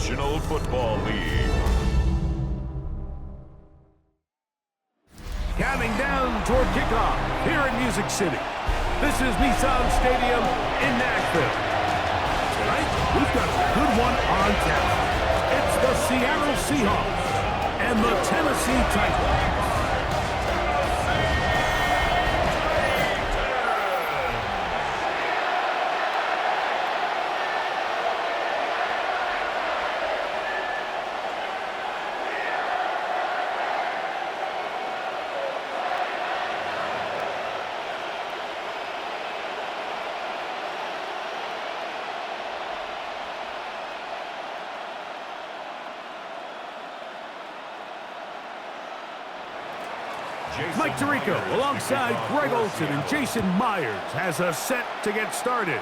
National Football League. Counting down toward kickoff here in Music City. This is Nissan Stadium in Nashville. Tonight, we've got a good one on tap. It's the Seattle Seahawks and the Tennessee Titans. Mike Tirico alongside Greg Olsen and Jason Myers has us set to get started.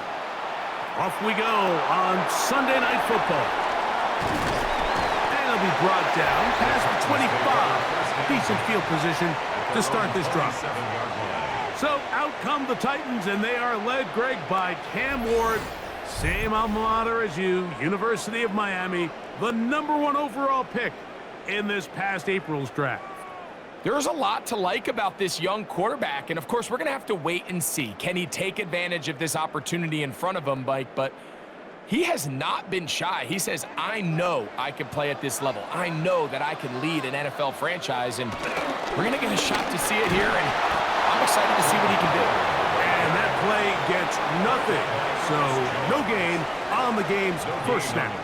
Off we go on Sunday Night Football. And it'll be brought down past the 25. Decent field position to start this drive. So out come the Titans, and they are led, Greg, by Cam Ward. Same alma mater as you, University of Miami, the #1 overall pick in this past April's draft. There's a lot to like about this young quarterback, and of course, we're going to have to wait and see. Can he take advantage of this opportunity in front of him, Mike? But he has not been shy. He says, I know I can play at this level. I know that I can lead an NFL franchise, and we're going to get a shot to see it here, and I'm excited to see what he can do. And that play gets nothing, so no gain on the game's first snap.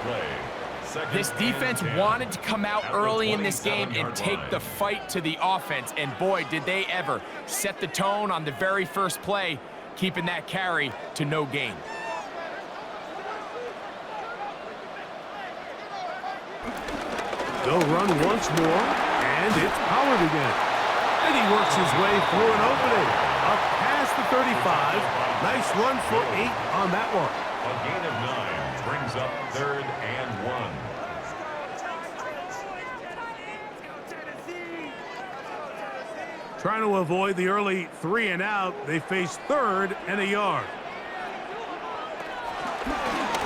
This defense wanted to come out early in this game and take the fight to the offense, and boy, did they ever set the tone on the very first play, keeping that carry to no gain. They'll run once more, and it's Pollard again. And he works his way through an opening, up past the 35. Nice run for 8 on that one. A gain of 9 brings up 3rd and 1. Trying to avoid the early 3 and out, they face 3rd and a yard.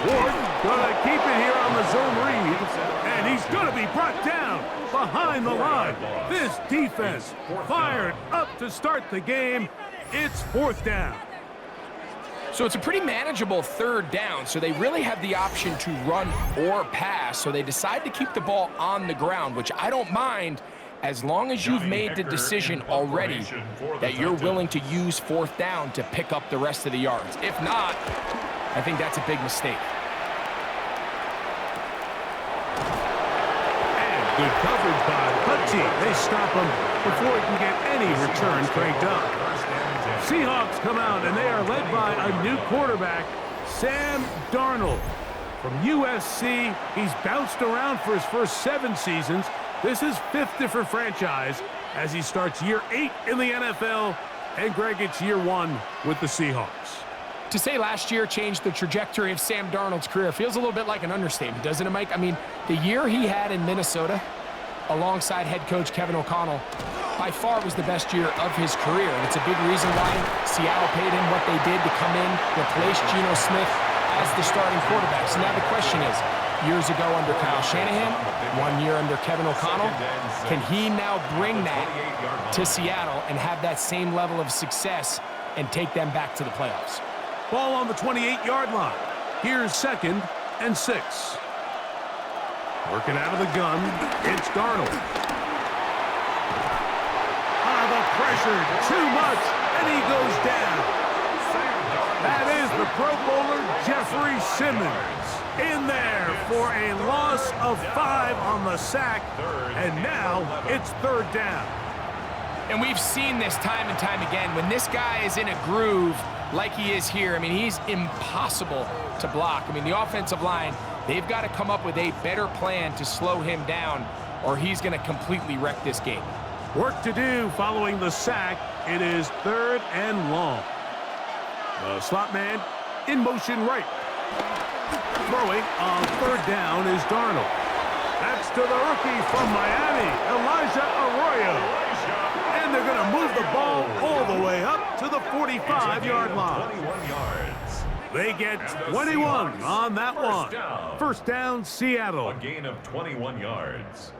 Ward gonna keep it here on the zone read, and he's gonna be brought down behind the line. This defense fired up to start the game. It's 4th down. So it's a pretty manageable 3rd down, so they really have the option to run or pass, so they decide to keep the ball on the ground, which I don't mind as long as you've made the decision already that you're willing to use 4th down to pick up the rest of the yards. If not, I think that's a big mistake. And good coverage by Hutchie. They stop him before he can get any return cranked up. Seahawks come out, and they are led by a new quarterback, Sam Darnold. From USC, he's bounced around for his first 7 seasons. This is 5th different franchise as he starts year 8 in the NFL, and Greg, it's year 1 with the Seahawks. To say last year changed the trajectory of Sam Darnold's career feels a little bit like an understatement, doesn't it, Mike? I mean, the year he had in Minnesota alongside head coach Kevin O'Connell by far was the best year of his career, and it's a big reason why Seattle paid him what they did to come in, replace Geno Smith as the starting quarterback. So now the question is, years ago under Kyle Shanahan, 1 year under Kevin O'Connell, can he now bring that to Seattle and have that same level of success and take them back to the playoffs? Ball on the 28-yard line. Here's 2nd and 6. Working out of the gun, it's Darnold. The pressure, too much, and he goes down. That is the Pro Bowler Jeffrey Simmons in there for a loss of 5 on the sack, and now it's 3rd down. And we've seen this time and time again. When this guy is in a groove like he is here, I mean, he's impossible to block. I mean, the offensive line, they've got to come up with a better plan to slow him down, or he's going to completely wreck this game. Work to do following the sack. It is 3rd and long. The slot man in motion right. Throwing on 3rd down is Darnold. That's to the rookie from Miami, Elijah Arroyo. And they're going to move the ball all the way up to the 45-yard line. 21 yards. They get 21 on that one. First down, Seattle. A gain of 21 yards.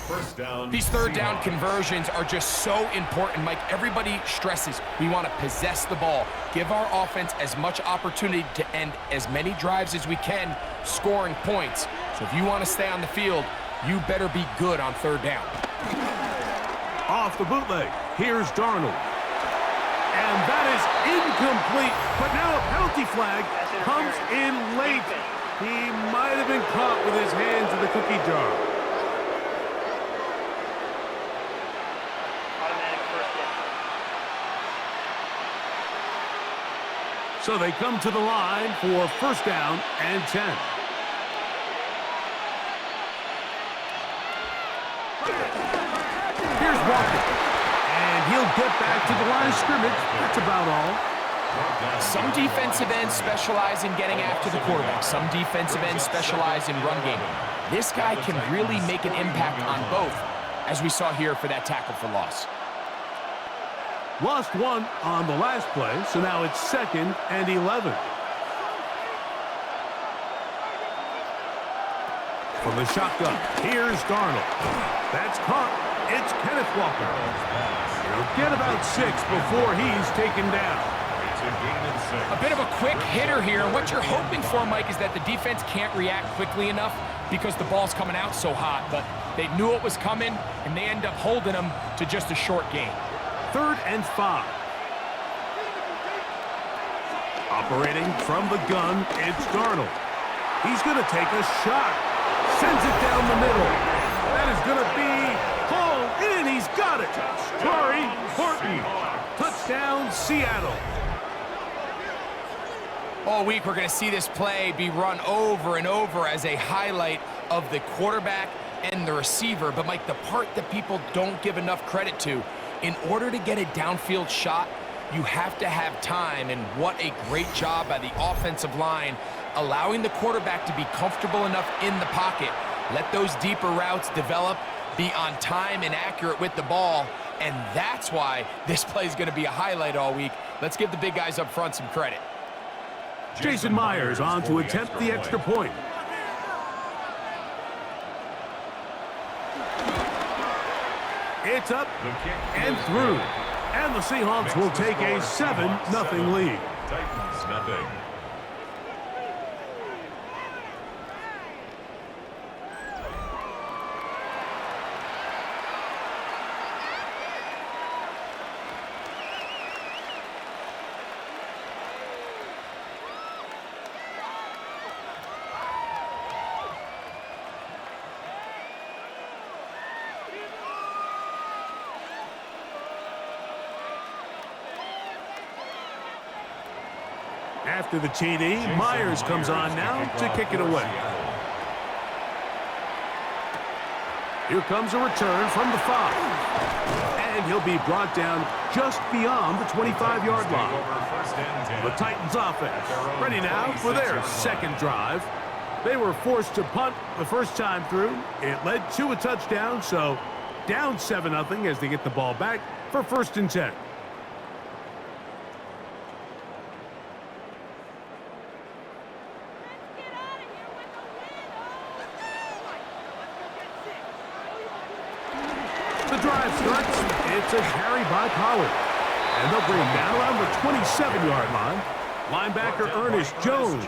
First down. These third down Seahawks. conversions are just so important, Mike. Everybody stresses we want to possess the ball, give our offense as much opportunity to end as many drives as we can, scoring points. So if you want to stay on the field, you better be good on third down. Off the bootleg, here's Darnold. And that is incomplete, but now a penalty flag comes in late. He might have been caught with his hands in the cookie jar. Automatic first down. So they come to the line for first down and 10. Here's Walker. And he'll get back to the line of scrimmage. That's about all. Some defensive ends specialize in getting after the quarterback. Some defensive ends specialize in run game. This guy can really make an impact on both, as we saw here for that tackle for loss. Lost one on the last play, so now it's 2nd and 11. From the shotgun, here's Darnold. That's caught. It's Kenneth Walker. He'll get about 6 before he's taken down. It's a gain of 6. A bit of a quick hitter here, and what you're hoping for, Mike, is that the defense can't react quickly enough because the ball's coming out so hot, but they knew it was coming, and they end up holding them to just a short gain. 3rd and 5. Operating from the gun, it's Darnold. He's going to take a shot. Sends it down the middle. That is going to be hauled in. He's got it. Corey Horton. Touchdown, Seattle. All week, we're going to see this play be run over and over as a highlight of the quarterback and the receiver. But, Mike, the part that people don't give enough credit to, in order to get a downfield shot, you have to have time, and what a great job by the offensive line, allowing the quarterback to be comfortable enough in the pocket, let those deeper routes develop, be on time and accurate with the ball, and that's why this play is going to be a highlight all week. Let's give the big guys up front some credit. Jason Myers on to attempt the extra point. It's up and through. And the Seahawks will take a 7-0 lead. Titans nothing. After the TD, Myers comes on now to kick it away. Here comes a return from the 5. And he'll be brought down just beyond the 25-yard line. The Titans offense ready now for their second drive. They were forced to punt the first time through. It led to a touchdown, so down 7-0 as they get the ball back for 1st and 10. The drive starts. It's a carry by Pollard. And they'll bring him down around the 27-yard line. Linebacker Ernest Jones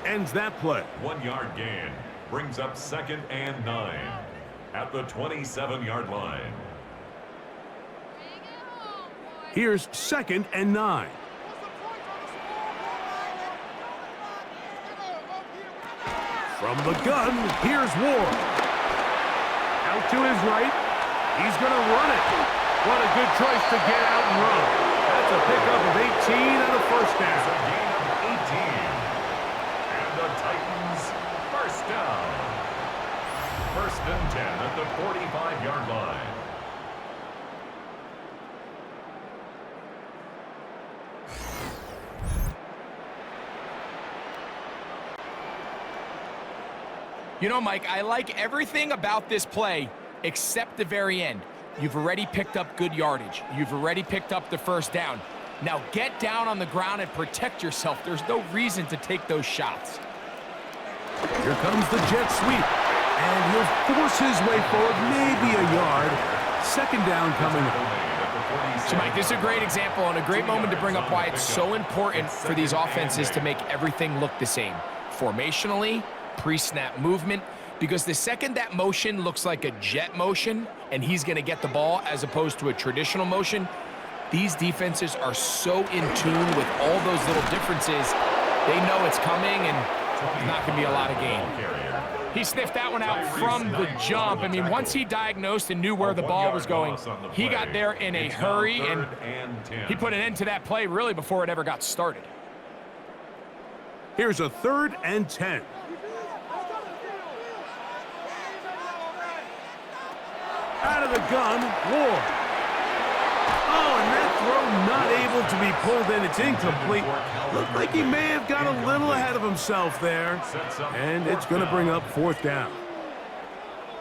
ends that play. 1-yard gain brings up 2nd and 9 at the 27-yard line. Here's 2nd and 9. From the gun, here's Ward. Out to his right. He's going to run it. What a good choice to get out and run. That's a pickup of 18 and a first down. A gain of 18. And the Titans first down. 1st and 10 at the 45-yard line. You know, Mike, I like everything about this play except the very end. You've already picked up good yardage. You've already picked up the first down. Now get down on the ground and protect yourself. There's no reason to take those shots. Here comes the jet sweep. And he'll force his way forward, maybe a yard. Second down coming. So, Mike, this is a great example and a great moment to bring up why it's so important for these offenses to make everything look the same. Formationally, pre-snap movement, because the second that motion looks like a jet motion and he's going to get the ball as opposed to a traditional motion, these defenses are so in tune with all those little differences. They know it's coming and there's not going to be a lot of gain. He sniffed that one out from the jump. I mean, once he diagnosed and knew where the ball was going, he got there in a hurry, and he put an end to that play really before it ever got started. Here's a 3rd and 10. Out of the gun, Ward. Oh, and that throw not able to be pulled in. It's incomplete. Looked like he may have got a little ahead of himself there. And it's going to bring up 4th down.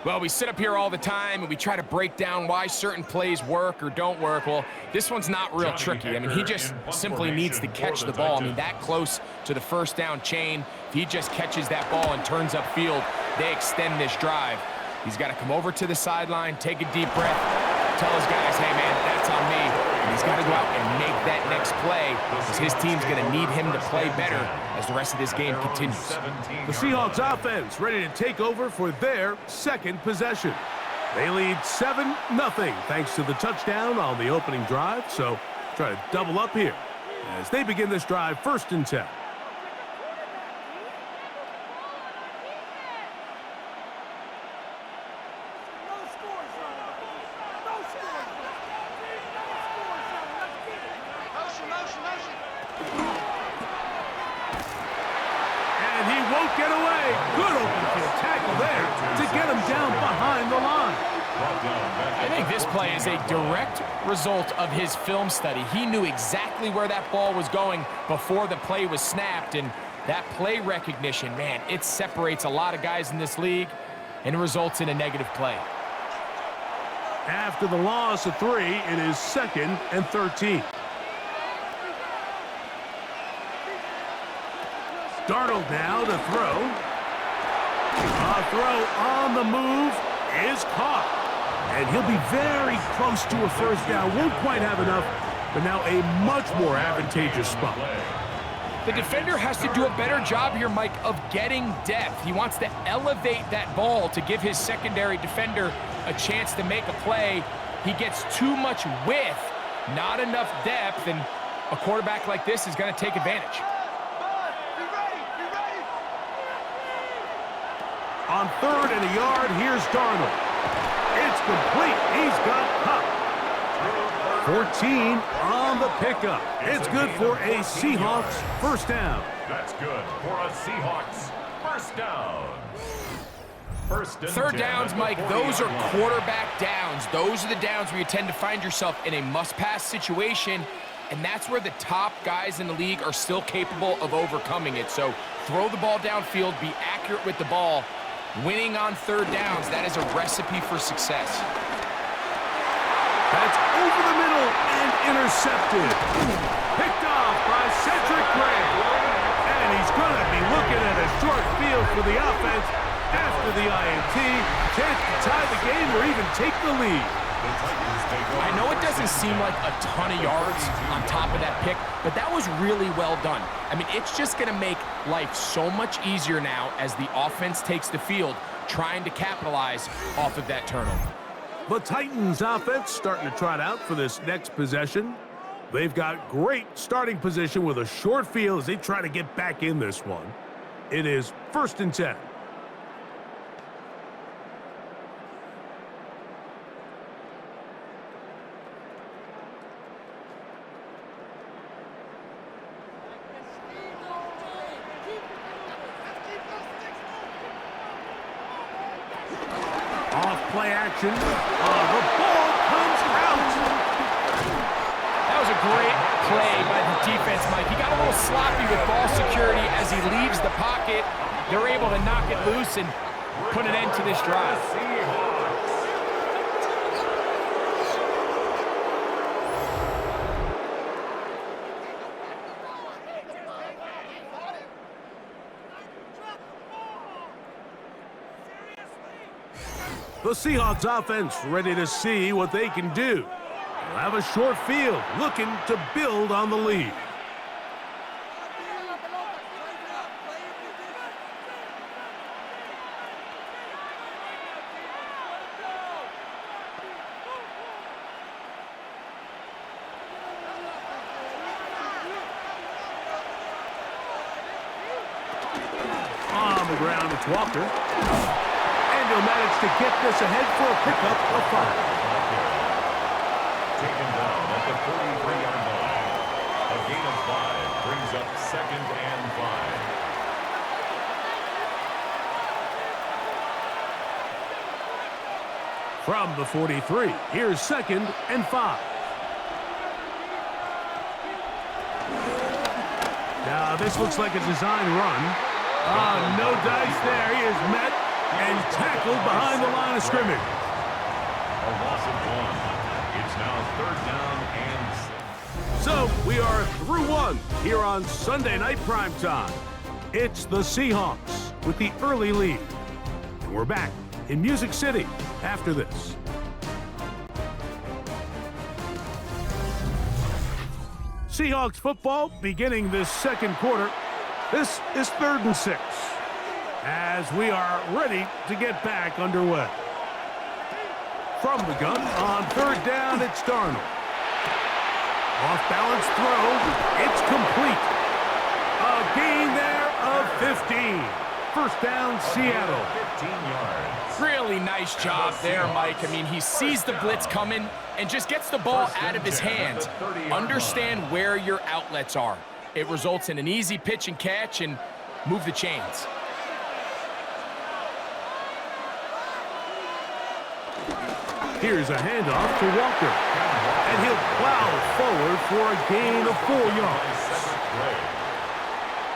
Well, we sit up here all the time and we try to break down why certain plays work or don't work. Well, this one's not real tricky. I mean, he just simply needs to catch the ball. I mean, that close to the 1st down chain, if he just catches that ball and turns upfield, they extend this drive. He's got to come over to the sideline, take a deep breath, tell his guys, hey, man, that's on me. And he's got to go out and make that next play because his team's going to need him to play better as the rest of this game continues. The Seahawks offense ready to take over for their 2nd possession. They lead 7-0 thanks to the touchdown on the opening drive. So try to double up here as they begin this drive 1st and 10. Get away. Good open field tackle there to get him down behind the line. I think this play is a direct result of his film study. He knew exactly where that ball was going before the play was snapped, and that play recognition, man, it separates a lot of guys in this league and it results in a negative play. After the loss of 3, it is 2nd and 13. Darnold now to throw. A throw on the move is caught. And he'll be very close to a 1st down. Won't quite have enough, but now a much more advantageous spot. The defender has to do a better job here, Mike, of getting depth. He wants to elevate that ball to give his secondary defender a chance to make a play. He gets too much width, not enough depth, and a quarterback like this is going to take advantage. On 3rd and a yard, here's Darnold. It's complete. He's got Cup. 14 on the pickup. It's good for a Seahawks 1st down. That's good for a Seahawks 1st down. 3rd downs, Mike, those are quarterback downs. Those are the downs where you tend to find yourself in a must-pass situation, and that's where the top guys in the league are still capable of overcoming it. So throw the ball downfield, be accurate with the ball. Winning on 3rd downs, that is a recipe for success. That's over the middle and intercepted. Picked off by Cedric Gray. And he's going to be looking at a short field for the offense after the INT. Chance to tie the game or even take the lead. I know it doesn't seem like a ton of yards on top of that pick, but that was really well done. I mean, it's just going to make life so much easier now as the offense takes the field, trying to capitalize off of that turnover. The Titans offense starting to trot out for this next possession. They've got great starting position with a short field as they try to get back in this one. It is 1st and 10. Play action. The ball comes out. That was a great play by the defense, Mike. He got a little sloppy with ball security as he leaves the pocket. They're able to knock it loose and put an end to this drive. The Seahawks offense ready to see what they can do. They'll have a short field, looking to build on the lead. On the ground, it's Walker. And he'll manage to get this ahead for a pickup of 5. Taken down at the 43-yard line. A gain of 5 brings up 2nd and 5. From the 43, here's 2nd and 5. Now, this looks like a design run. No dice there. He is met and tackled behind the line of scrimmage. A loss of 1. It's now 3rd down and 6. So, we are through 1 here on Sunday Night Primetime. It's the Seahawks with the early lead. And we're back in Music City after this. Seahawks football beginning this second quarter. This is 3rd and 6 as we are ready to get back underway. From the gun on 3rd down, it's Darnold. Off-balance throw. It's complete. A gain there of 15. First down, Seattle. 15 yards. Really nice job there, Mike. I mean, he sees the blitz coming and just gets the ball out of his hands. Understand where your outlets are. It results in an easy pitch and catch and move the chains. Here's a handoff to Walker. And he'll plow forward for a gain of 4 yards.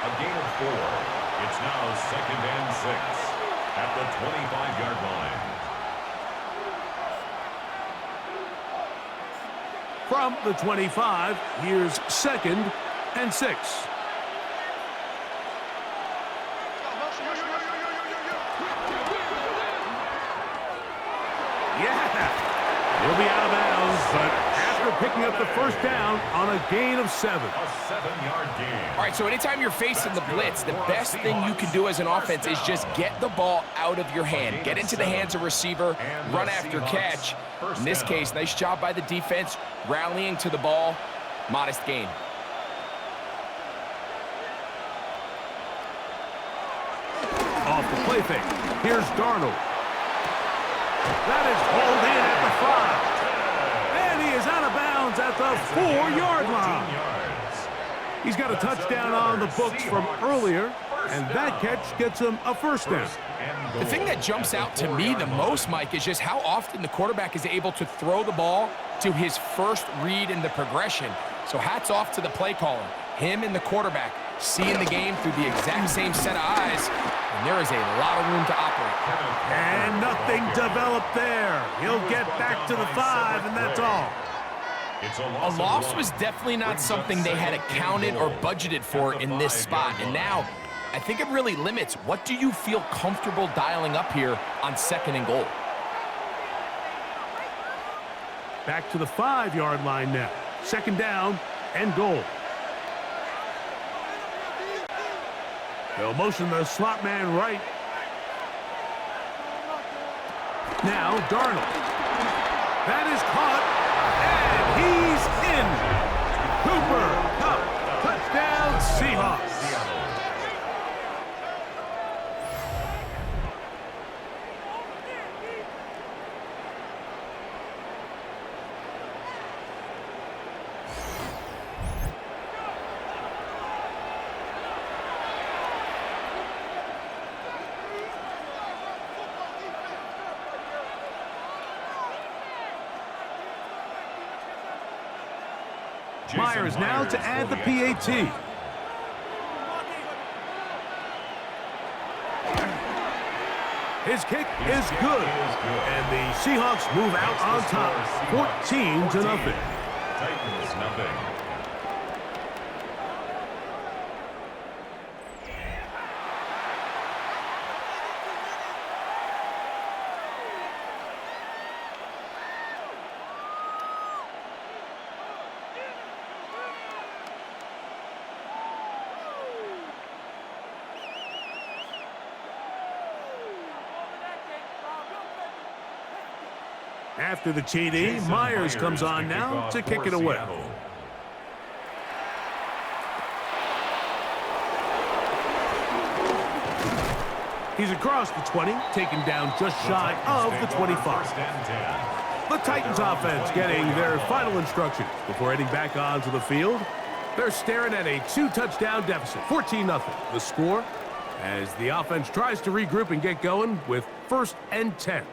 A gain of 4. It's now 2nd and 6 at the 25-yard line. From the 25, here's 2nd and 6. Yeah, he'll be out of bounds, but after picking up the first down on a gain of 7. A 7-yard gain. All right, so anytime you're facing the blitz, the best thing you can do as an offense is just get the ball out of your hand. Get into the hands of receiver, run after catch. In this case, nice job by the defense, rallying to the ball. Modest gain. Off the play fake. Here's Darnold. That is hauled in at the 5. And he is out of bounds at the 4-yard line. He's got a touchdown on the books from earlier, and that catch gets him a first down. The thing that jumps out to me the most, Mike, is just how often the quarterback is able to throw the ball to his first read in the progression. So hats off to the play caller. Him and the quarterback seeing the game through the exact same set of eyes, and there is a lot of room to operate. And nothing developed there. He'll get back to the 5, and that's all. A loss was definitely not something they had accounted or budgeted for in this spot. And now, I think it really limits what do you feel comfortable dialing up here on 2nd and goal. Back to the 5-yard line now. 2nd down and goal. They'll motion the slot man right. Now Darnold. That is caught. And he's in. Cooper Kupp. Touchdown Seahawks. Myers now to add the PAT. His kick is good. And the Seahawks move out on top, 14-0. Titans nothing. After the TD, Myers comes on now to kick it away. He's across the 20, taken down just shy of the 25. The Titans offense getting their final instructions before heading back onto the field. They're staring at a 2-touchdown deficit, 14-0. The score as the offense tries to regroup and get going with 1st and 10.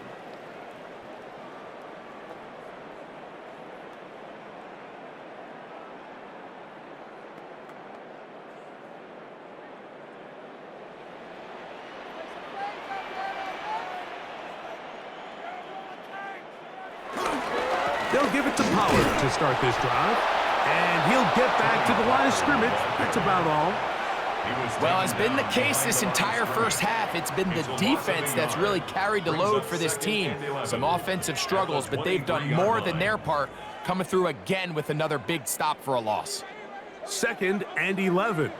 They'll give it to Pollard to start this drive, and he'll get back to the line of scrimmage. That's about all. Well, it's been the case this entire first half. It's been the defense that's really carried the load for this team. Some offensive struggles, but they've done more than their part, coming through again with another big stop for a loss. 2nd and 11.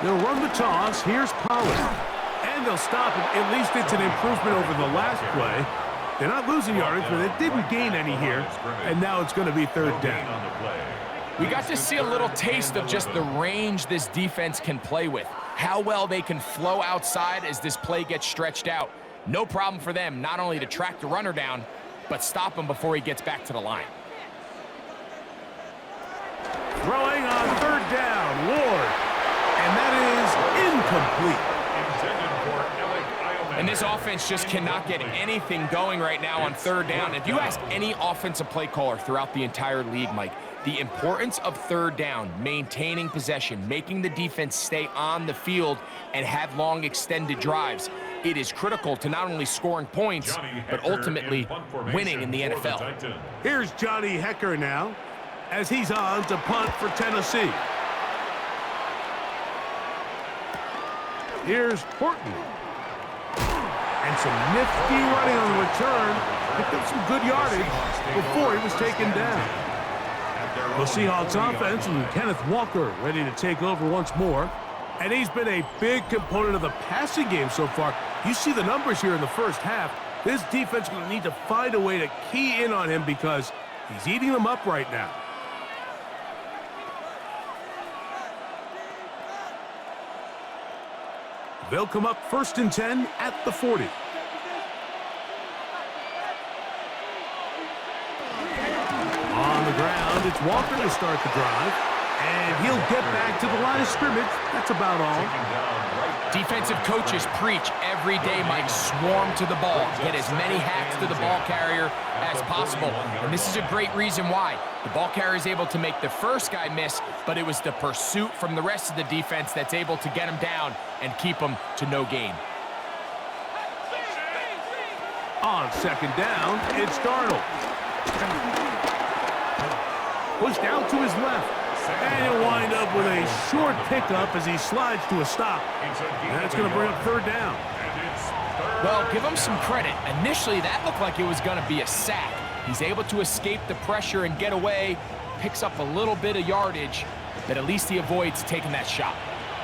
They'll run the toss. Here's Pollard. And they'll stop him. At least it's an improvement over the last play. They're not losing yardage, but they didn't gain any here. And now it's going to be 3rd down. We got to see a little taste of just the range this defense can play with. How well they can flow outside as this play gets stretched out. No problem for them not only to track the runner down, but stop him before he gets back to the line. Throwing on 3rd down, Ward. And that is incomplete. And this offense just cannot get anything going right now on 3rd down. If you ask any offensive play caller throughout the entire league, Mike, the importance of 3rd down, maintaining possession, making the defense stay on the field and have long extended drives, it is critical to not only scoring points, but ultimately winning in the NFL. Here's Johnny Hecker now as he's on to punt for Tennessee. Here's Horton. And some nifty running on the return. Picked up some good yardage before he was taken down. The Seahawks offense and Kenneth Walker ready to take over once more. And he's been a big component of the passing game so far. You see the numbers here in the first half. This defense is going to need to find a way to key in on him because he's eating them up right now. They'll come up 1st and 10 at the 40. On the ground, it's Walker to start the drive. And he'll get back to the line of scrimmage. That's about all. Defensive coaches preach every day, Mike, swarm to the ball. Get as many hacks to the ball carrier as possible. And this is a great reason why. The ball carrier is able to make the first guy miss, but it was the pursuit from the rest of the defense that's able to get him down and keep him to no gain. On 2nd down, it's Darnold. Pushed out to his left. And he'll wind up with a short pickup as he slides to a stop. And that's going to bring up 3rd down. Well, give him some credit. Initially, that looked like it was going to be a sack. He's able to escape the pressure and get away, picks up a little bit of yardage, but at least he avoids taking that shot.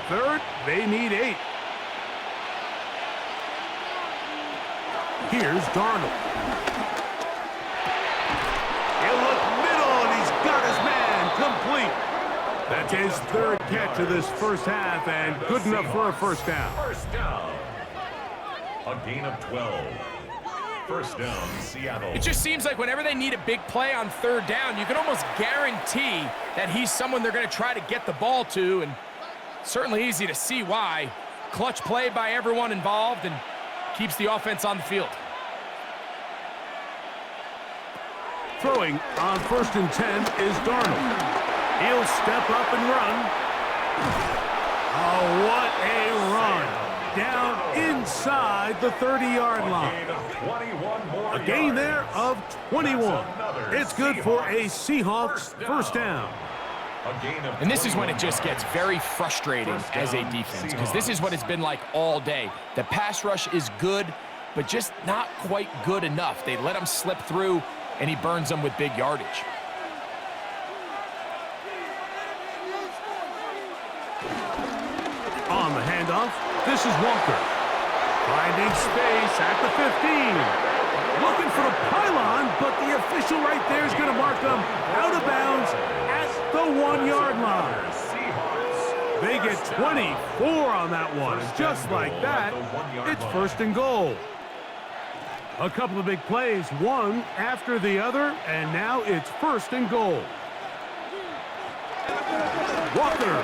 3rd, they need 8. Here's Darnold. He'll look middle, and he's got his man complete. That's his 3rd catch of this first half, and good enough for a 1st down. 1st down. A gain of 12. 1st down, Seattle. It just seems like whenever they need a big play on 3rd down, you can almost guarantee that he's someone they're going to try to get the ball to, and certainly easy to see why. Clutch play by everyone involved and keeps the offense on the field. Throwing on 1st and 10 is Darnold. He'll step up and run. Oh, what a run. Down inside the 30-yard line. A gain there of 21. It's good for a Seahawks 1st down. And this is when it just gets very frustrating as a defense, because this is what it's been like all day. The pass rush is good, but just not quite good enough. They let him slip through, and he burns them with big yardage. On the handoff, this is Walker. Finding space at the 15. Looking for the pylon, but the official right there is going to mark them out of bounds at the 1-yard line. They get 24 on that one. And just like that, it's first and goal. A couple of big plays, one after the other, and now it's first and goal. Walker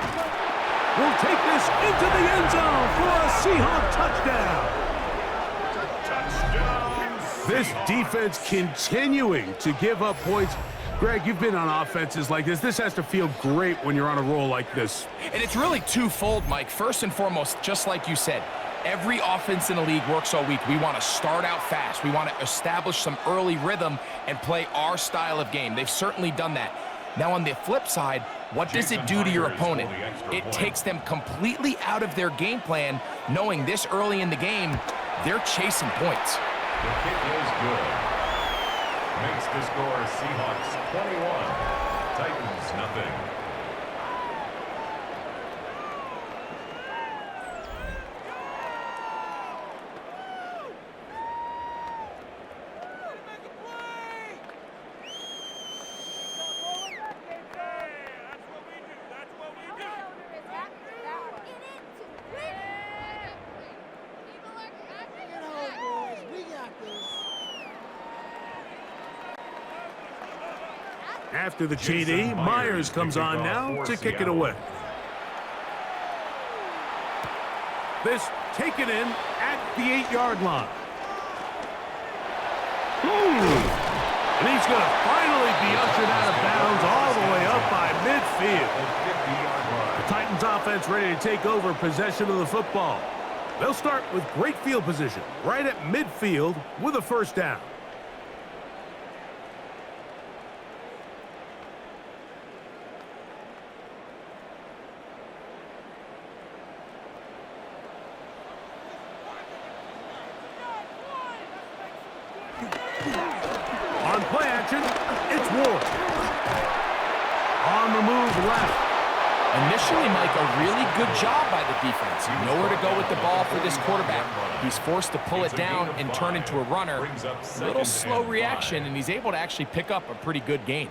will take this into the end zone for a Seahawks touchdown. This defense continuing to give up points. Greg, you've been on offenses like this. This has to feel great when you're on a roll like this. And it's really twofold, Mike. First and foremost, just like you said, every offense in the league works all week. We want to start out fast. We want to establish some early rhythm and play our style of game. They've certainly done that. Now, on the flip side, what does it do to your opponent? It takes them completely out of their game plan, knowing this early in the game, they're chasing points. The kick is good. Makes the score Seahawks 21, Titans nothing. After the TD, Myers comes on now to kick it away. This taken in at the 8-yard line. And he's going to finally be ushered out of bounds all the way up by midfield. The Titans offense ready to take over possession of the football. They'll start with great field position right at midfield with a first down. On play action, it's Ward. On the move left. Initially, Mike, a really good job by the defense. Nowhere to go with the ball for this quarterback. He's forced to pull it down and turn into a runner. A little slow reaction, and he's able to actually pick up a pretty good gain.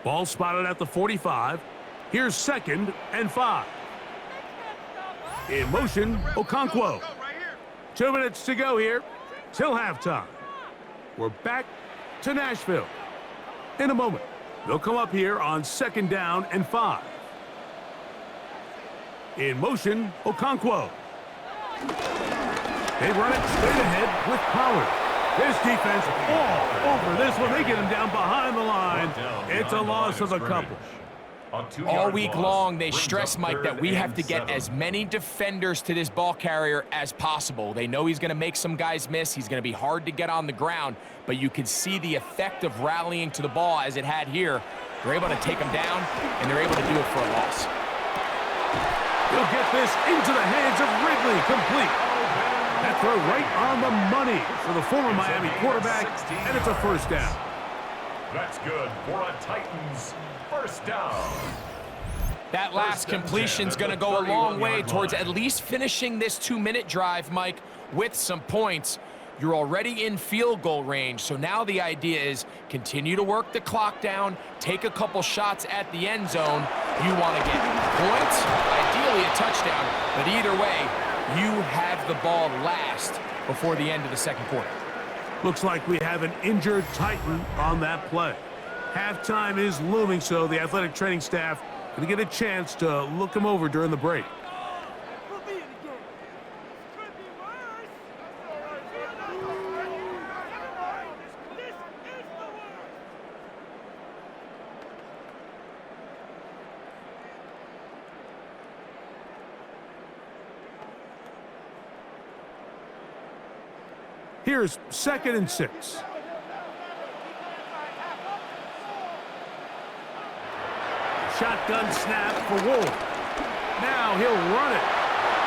Ball spotted at the 45. Here's 2nd and 5. In motion, Okonkwo. 2 minutes to go here till halftime. We're back to Nashville. In a moment, they'll come up here on 2nd down and 5. In motion, Okonkwo. They run it straight ahead with power. This defense all over this one. They get him down behind the line. It's a loss of a couple. All week long, they stress, Mike, that we have to get as many defenders to this ball carrier as possible. They know he's going to make some guys miss. He's going to be hard to get on the ground, but you can see the effect of rallying to the ball as it had here. They're able to take him down, and they're able to do it for a loss. He'll get this into the hands of Ridley, complete. That throw right on the money for the former Miami quarterback, and it's a first down. That's good for a Titans first down. That last completion's going to go a long way towards at least finishing this 2-minute drive, Mike, with some points. You're already in field goal range, so now the idea is continue to work the clock down, take a couple shots at the end zone. You want to get points, ideally a touchdown, but either way, you have the ball last before the end of the second quarter. Looks like we have an injured Titan on that play. Halftime is looming, so the athletic training staff going to get a chance to look him over during the break. Here's 2nd and 6. Shotgun snap for Wolf. Now he'll run it.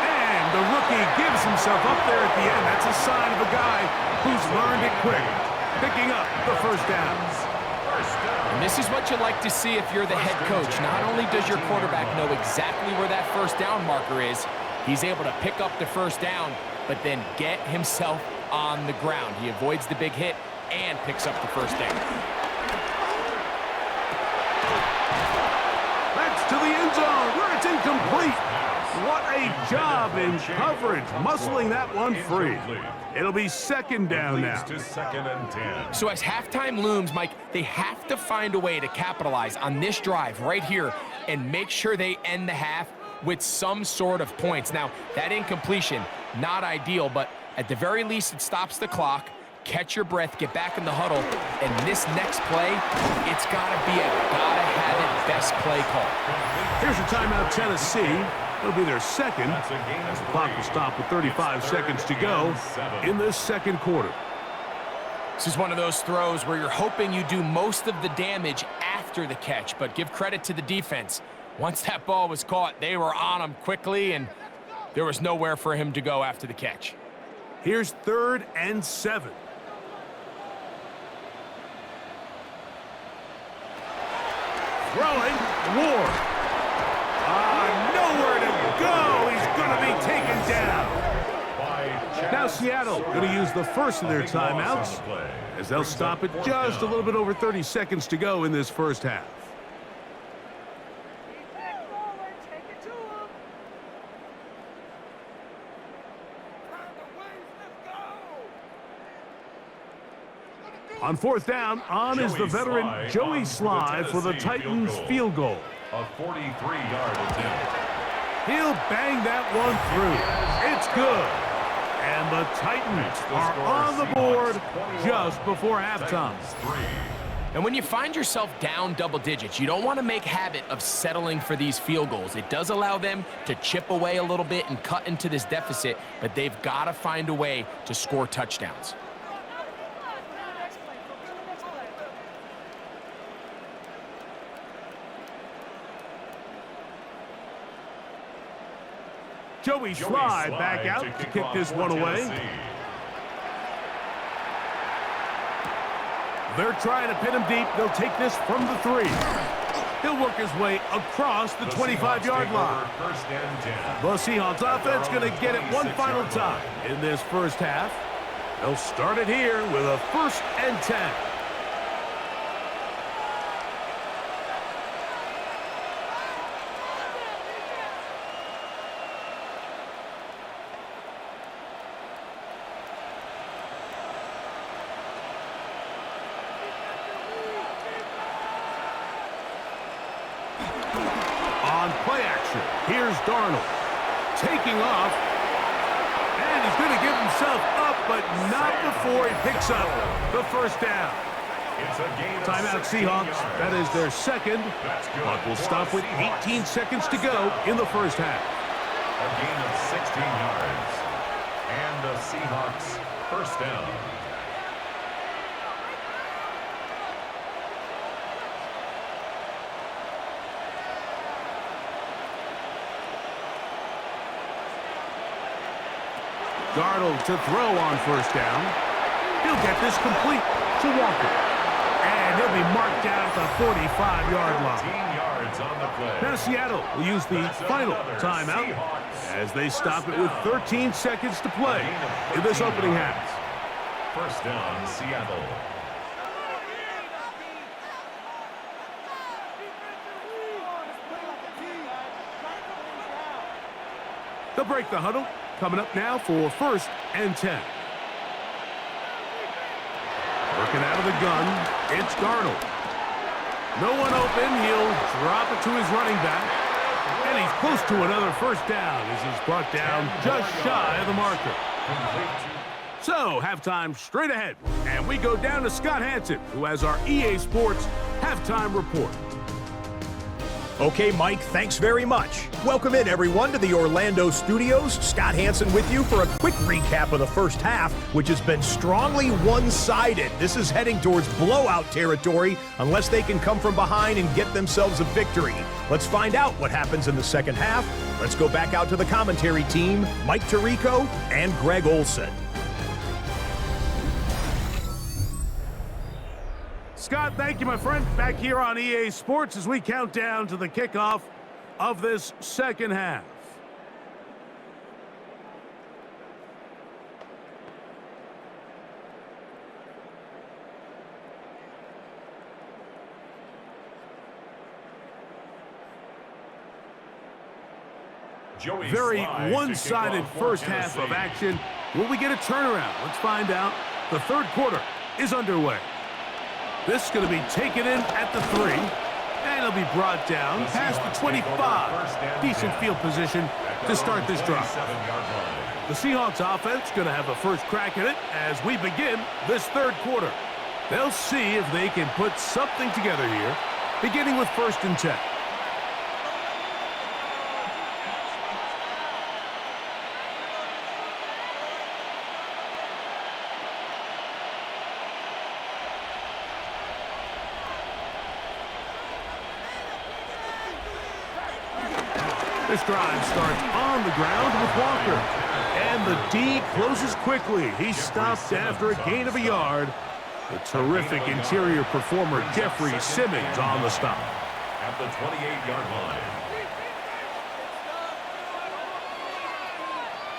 And the rookie gives himself up there at the end. That's a sign of a guy who's learned it quick. Picking up the first down. And this is what you like to see if you're the head coach. Not only does your quarterback know exactly where that first down marker is, he's able to pick up the first down, but then get himself on the ground. He avoids the big hit and picks up the first down. That's to the end zone where it's incomplete. What a job in coverage, muscling that one free. It'll be second down now. To second and 10. So as halftime looms, Mike, they have to find a way to capitalize on this drive right here and make sure they end the half with some sort of points. Now, that incompletion, not ideal, but at the very least, it stops the clock. Catch your breath, get back in the huddle, and this next play, it's got to be a gotta-have-it best play call. Here's your timeout, Tennessee. It'll be their second. The clock will stop with 35 seconds to go in this second quarter. This is one of those throws where you're hoping you do most of the damage after the catch, but give credit to the defense. Once that ball was caught, they were on him quickly, and there was nowhere for him to go after the catch. Here's 3rd and 7. Throwing, Ward. Nowhere to go. He's going to be taken down. Now Seattle going to use the first of their timeouts as they'll stop it just a little bit over 30 seconds to go in this first half. On 4th down, on is the veteran Joey Sly for the Titans field goal. A 43-yard attempt. He'll bang that one through. It's good. And the Titans are on the board just before halftime. And when you find yourself down double digits, you don't want to make habit of settling for these field goals. It does allow them to chip away a little bit and cut into this deficit, but they've got to find a way to score touchdowns. Joey Sly back out to kick this one away. They're trying to pin him deep. They'll take this from the 3. He'll work his way across the 25-yard line. The Seahawks offense going to get it one final time in this first half. They'll start it here with a 1st and 10. Play action. Here's Darnold taking off, and he's going to give himself up, but not before he picks up the first down. Timeout Seahawks. That is their second. Clock will stop with 18 seconds to go in the first half. A gain of 16 yards. And the Seahawks first down. Darnold to throw on first down. He'll get this complete to Walker. And he'll be marked down at the 45-yard line. 15 yards on the play. Now Seattle will use the final timeout as they stop it with 13 seconds to play in this opening half. First down, Seattle. They'll break the huddle. Coming up now for 1st and 10. Working out of the gun, it's Darnold. No one open, he'll drop it to his running back. And he's close to another first down as he's brought down just shy of the marker. So, halftime straight ahead. And we go down to Scott Hansen, who has our EA Sports halftime report. Okay, Mike, thanks very much. Welcome in, everyone, to the Orlando studios. Scott Hansen with you for a quick recap of the first half, which has been strongly one-sided. This is heading towards blowout territory unless they can come from behind and get themselves a victory. Let's find out what happens in the second half. Let's go back out to the commentary team, Mike Tirico and Greg Olson. Scott. Thank you, my friend. Back here on EA Sports as we count down to the kickoff of this second half. Very one-sided first half of action. Will we get a turnaround? Let's find out. The third quarter is underway. This is going to be taken in at the 3, and it'll be brought down past the 25. Decent field position to start this drive. The Seahawks offense going to have a first crack at it as we begin this third quarter. They'll see if they can put something together here, beginning with 1st and 10. This drive starts on the ground with Walker. And the D closes quickly. He stopped after a gain of a yard. The terrific interior performer, Jeffrey Simmons, on the stop. At the 28-yard line.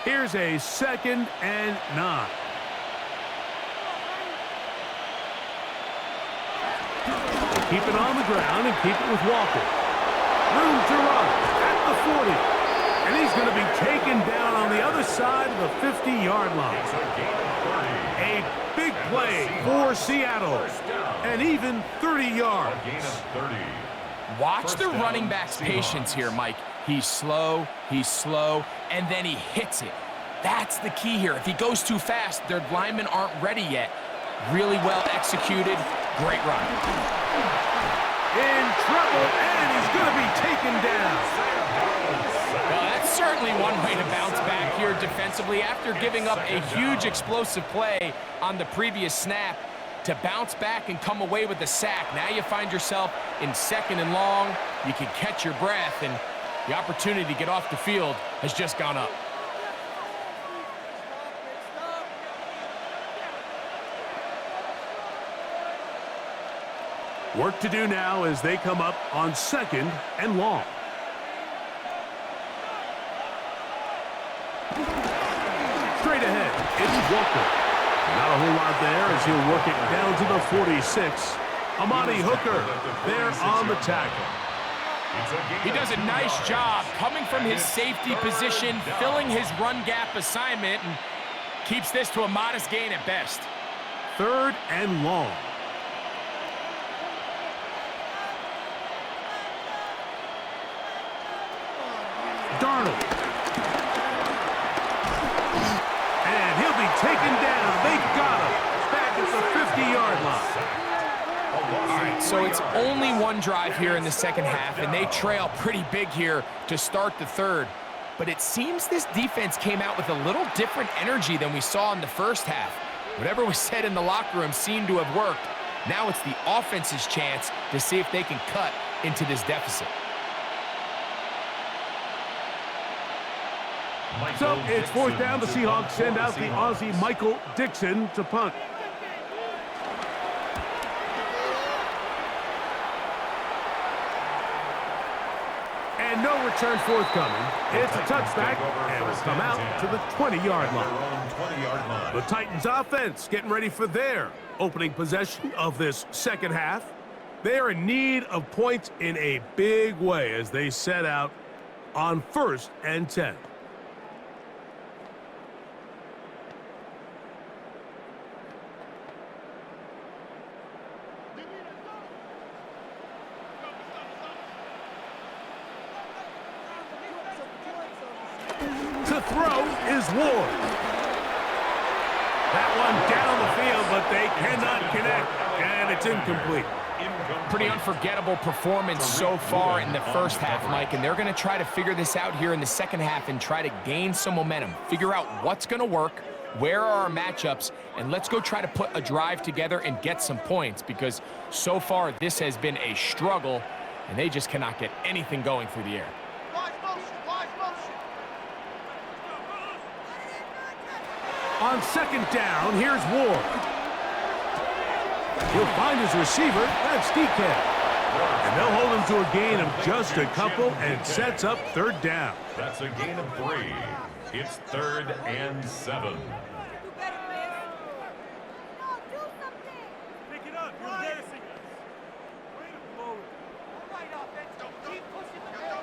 Here's a 2nd and 9. Keep it on the ground and keep it with Walker. Room to run. The 40, and he's going to be taken down on the other side of the 50-yard line. A big play for Seattle, and even 30 yards. Watch the running back's patience here, Mike. He's slow, and then he hits it. That's the key here. If he goes too fast, their linemen aren't ready yet. Really well executed, great run. In trouble, and he's going to be taken down. Well, that's certainly one way to bounce back here defensively after giving up a huge explosive play on the previous snap. To bounce back and come away with the sack. Now you find yourself in 2nd and long. You can catch your breath, and the opportunity to get off the field has just gone up. Work to do now as they come up on 2nd and long. Straight ahead, it's Walker. Not a whole lot there as he'll work it down to the 46. Amani Hooker there on the tackle. He does a nice job coming from his safety position, filling his run gap assignment, and keeps this to a modest gain at best. 3rd and long. Darnold. And he'll be taken down. They got him. Back at the 50-yard line. All right, so it's only one drive here in the second half, and they trail pretty big here to start the third. But it seems this defense came out with a little different energy than we saw in the first half. Whatever was said in the locker room seemed to have worked. Now it's the offense's chance to see if they can cut into this deficit. So it's 4th down. The Seahawks send out the Aussie Michael Dixon to punt. And no return forthcoming. It's a touchback, and will come out to the 20-yard line. The Titans offense getting ready for their opening possession of this second half. They are in need of points in a big way as they set out on 1st and 10. To throw is Ward. That one down the field, but they cannot connect, and it's incomplete. Pretty unforgettable performance so far in the first half, Mike, and they're going to try to figure this out here in the second half and try to gain some momentum, figure out what's going to work, where are our matchups, and let's go try to put a drive together and get some points, because so far this has been a struggle, and they just cannot get anything going through the air. On 2nd down, here's Ward. He'll find his receiver. That's DK. And they'll hold him to a gain of just a couple and sets up third down. That's a gain of 3. It's 3rd and 7. Pick it up. You're embarrassing us. Way to blow it. All right, offense. Keep pushing the ball.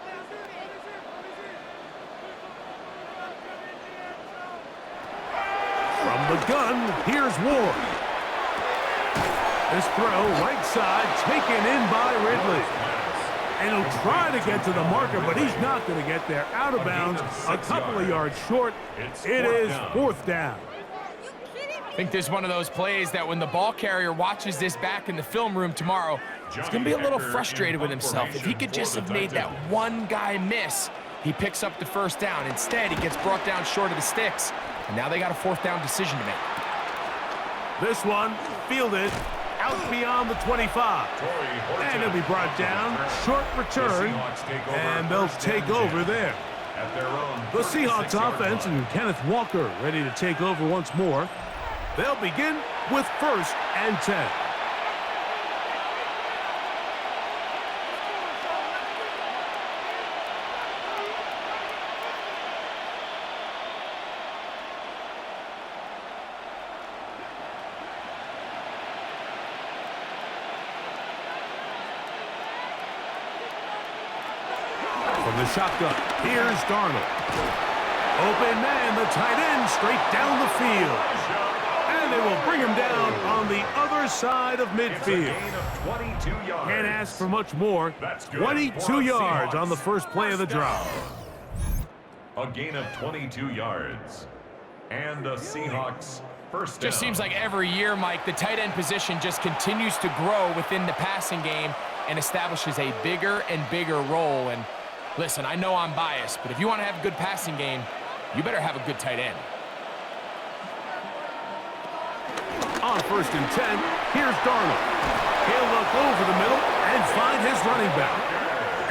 From the gun, here's Ward. This throw, right side, taken in by Ridley. And he'll try to get to the marker, but he's not going to get there. Out of bounds, a couple of yards short. It is 4th down. I think this is one of those plays that when the ball carrier watches this back in the film room tomorrow, he's going to be a little frustrated with himself. If he could just have made that one guy miss, he picks up the first down. Instead, he gets brought down short of the sticks. And now they got a 4th down decision to make. This one, fielded, out beyond the 25. And he'll be brought down, short return, and they'll take over there. The Seahawks offense and Kenneth Walker ready to take over once more. They'll begin with 1st and 10. From the shotgun, here's Darnold. Open man, the tight end, straight down the field. And they will bring him down on the other side of midfield. Can't ask for much more. 22 yards on the first play of the drive. A gain of 22 yards. And a Seahawks first down. Just seems like every year, Mike, the tight end position just continues to grow within the passing game and establishes a bigger and bigger role. And listen, I know I'm biased, but if you want to have a good passing game, you better have a good tight end. On 1st and 10, here's Darnold. He'll look over the middle and find his running back.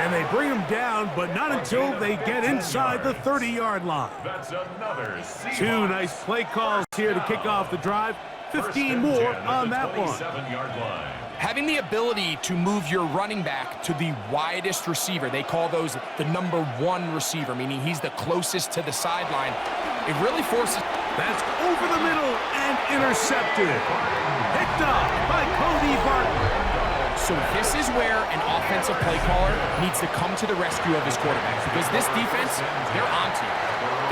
And they bring him down, but not until they get inside the 30-yard line. That's another Seahawks. 2 nice play calls here to kick off the drive. 15 more on that one. Line. Having the ability to move your running back to the widest receiver, they call those the number 1 receiver, meaning he's the closest to the sideline. It really forces... That's over the middle and intercepted. Picked up by Cody Barton. So this is where an offensive play caller needs to come to the rescue of his quarterback, because this defense, they're onto you.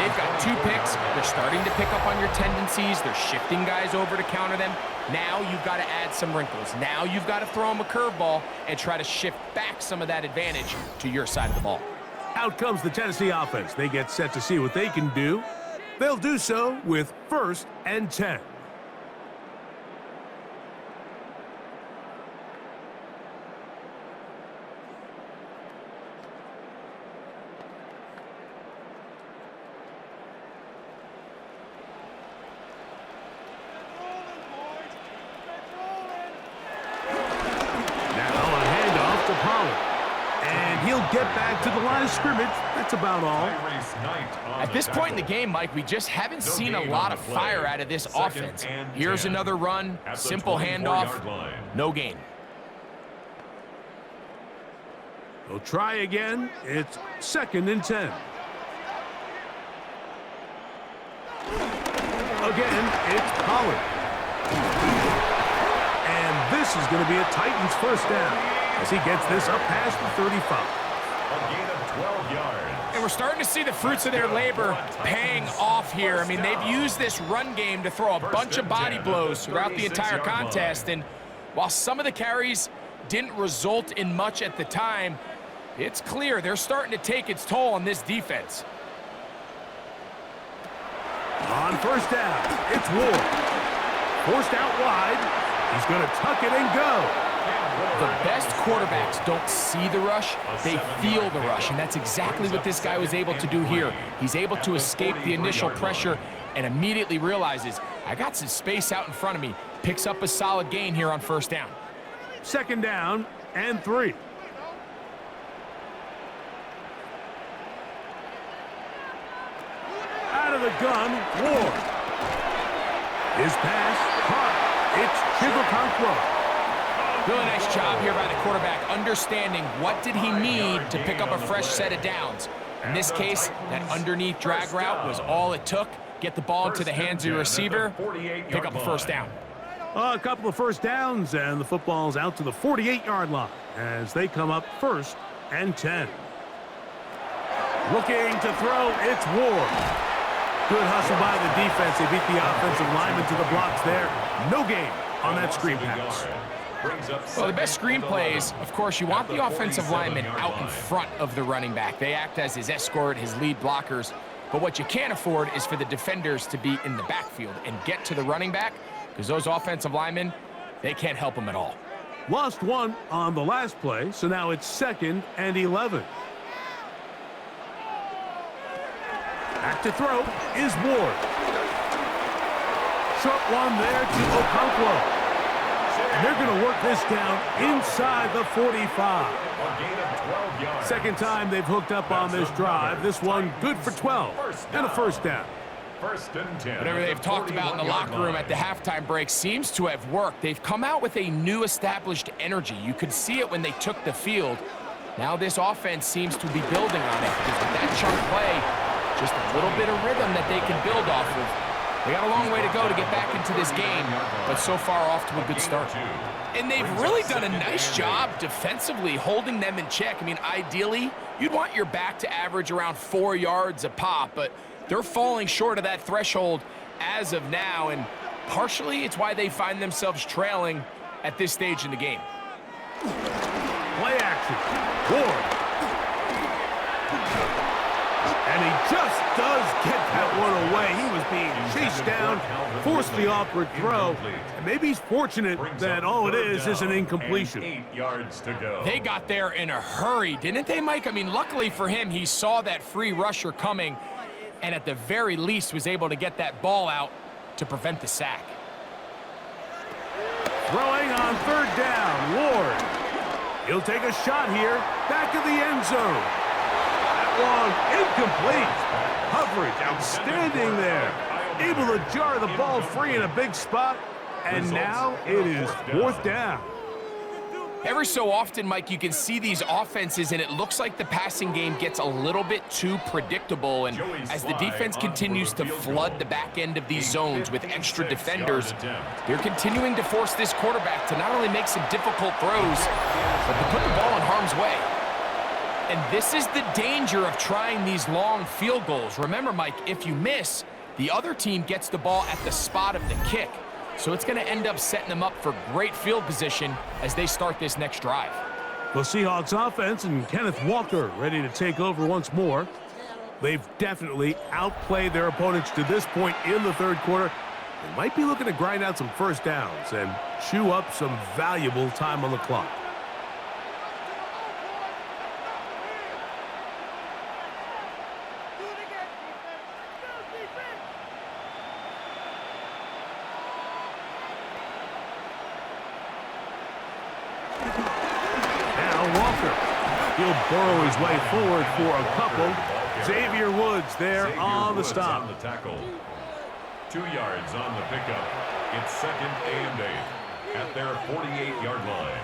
They've got 2 picks. They're starting to pick up on your tendencies. They're shifting guys over to counter them. Now you've got to add some wrinkles. Now you've got to throw them a curveball and try to shift back some of that advantage to your side of the ball. Out comes the Tennessee offense. They get set to see what they can do. They'll do so with 1st and 10. Get back to the line of scrimmage. That's about all. At this point in the game, Mike, we just haven't seen a lot of fire out of this offense. Here's another run, simple handoff, no gain. They'll try again. It's 2nd and 10. Again, it's Pollard. And this is going to be a Titans first down as he gets this up past the 35. A gain of 12 yards. And we're starting to see the fruits of their labor paying off here. I mean, they've used this run game to throw a bunch of body blows throughout the entire contest. And while some of the carries didn't result in much at the time, it's clear they're starting to take its toll on this defense. On first down, it's Ward. Forced out wide. He's going to tuck it and go. The best quarterbacks don't see the rush, they feel the rush, and that's exactly what this guy was able to do here. He's able to escape the initial pressure and immediately realizes, I got some space out in front of me. Picks up a solid gain here on first down. 2nd down and 3. Out of the gun, Ward. His pass, caught. It's Chigokonkwo. Really nice job here by the quarterback, understanding what did he need to pick up a fresh set of downs. In this case, that underneath drag route was all it took. Get the ball into the hands of your receiver, pick up a first down. A couple of first downs, and the football's out to the 48-yard line as they come up 1st and 10. Looking to throw, it's Ward. Good hustle by the defense. They beat the offensive lineman to the blocks there. No gain on that screen pass. Well, the best screen plays, of course, you want the offensive lineman out in front of the running back. They act as his escort, his lead blockers. But what you can't afford is for the defenders to be in the backfield and get to the running back, because those offensive linemen, they can't help him at all. Lost one on the last play, so now it's 2nd and 11. Back to throw is Ward. Short one there to Okonkwo. And they're going to work this down inside the 45. Second time they've hooked up on this drive. This one good for 12 and a first down. 1st and 10. Whatever they've talked about in the locker room at the halftime break seems to have worked. They've come out with a new established energy. You could see it when they took the field. Now this offense seems to be building on it, because with that chunk play, just a little bit of rhythm that they can build off of. They got a long way to go to get back into this game, but so far off to a good start. And they've really done a nice job defensively holding them in check. I mean, ideally, you'd want your back to average around 4 yards a pop, but they're falling short of that threshold as of now, and partially it's why they find themselves trailing at this stage in the game. Play action. Ward. And he just does get that one away. He was being chased down, forced the awkward throw, and maybe he's fortunate that all it is an incompletion. 8 yards to go. They got there in a hurry, didn't they, Mike? I mean, luckily for him, he saw that free rusher coming, and at the very least was able to get that ball out to prevent the sack. Throwing on 3rd down, Ward. He'll take a shot here, back of the end zone. Long, incomplete. Coverage, outstanding there. Able to jar the ball free in a big spot, and now it is 4th down. Every so often, Mike, you can see these offenses, and it looks like the passing game gets a little bit too predictable, and as the defense continues to flood the back end of these zones with extra defenders, they're continuing to force this quarterback to not only make some difficult throws, but to put the ball in harm's way. And this is the danger of trying these long field goals. Remember, Mike, if you miss, the other team gets the ball at the spot of the kick. So it's going to end up setting them up for great field position as they start this next drive. The Seahawks offense and Kenneth Walker ready to take over once more. They've definitely outplayed their opponents to this point in the 3rd quarter. They might be looking to grind out some first downs and chew up some valuable time on the clock. He'll burrow his way forward for a couple. Xavier Woods there on the stop. On the tackle. 2 yards on the pickup. It's 2nd and 8 at their 48-yard line.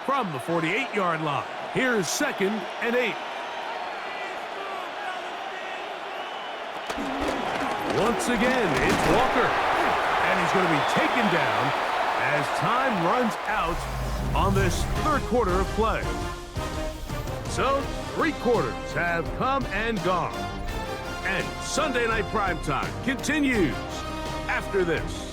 From the 48-yard line, here's 2nd and 8. Once again, it's Walker. And he's going to be taken down as time runs out on this 3rd quarter of play. So, 3 quarters have come and gone. And Sunday Night Primetime continues after this.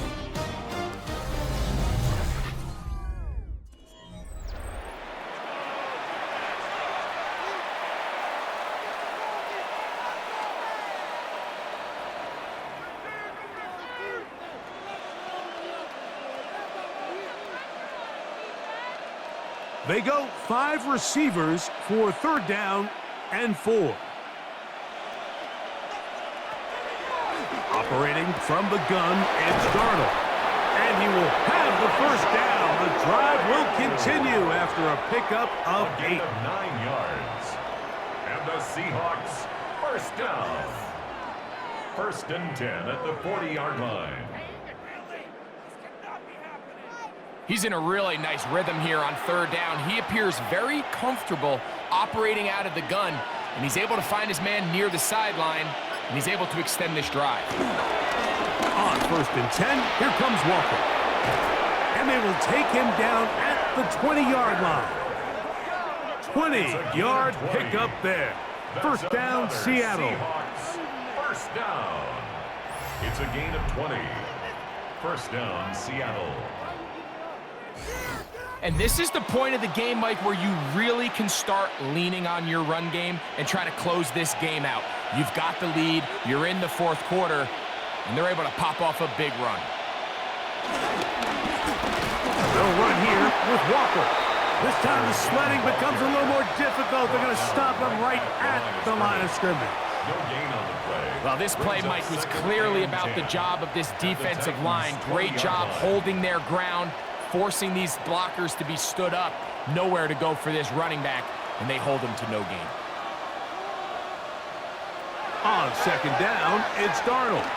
They go 5 receivers for 3rd down and 4. Operating from the gun, it's Darnold. And he will have the first down. The drive will continue after a pickup of 8. 9 yards. And the Seahawks, first down. 1st and 10 at the 40-yard line. He's in a really nice rhythm here on third down. He appears very comfortable operating out of the gun, and he's able to find his man near the sideline, and he's able to extend this drive. On 1st and 10, here comes Walker. And they will take him down at the 20-yard line. 20-yard pickup there. First down, Seattle. Seahawks, first down. It's a gain of 20. First down, Seattle. And this is the point of the game, Mike, where you really can start leaning on your run game and try to close this game out. You've got the lead, you're in the 4th quarter, and they're able to pop off a big run. They'll run here with Walker. This time the sledding becomes a little more difficult. They're going to stop him right at the line of scrimmage. No gain on the play. Well, this play, Mike, was clearly about the job of this defensive line. Great job holding their ground, forcing these blockers to be stood up. Nowhere to go for this running back, and they hold him to no gain. On 2nd down, it's Darnold.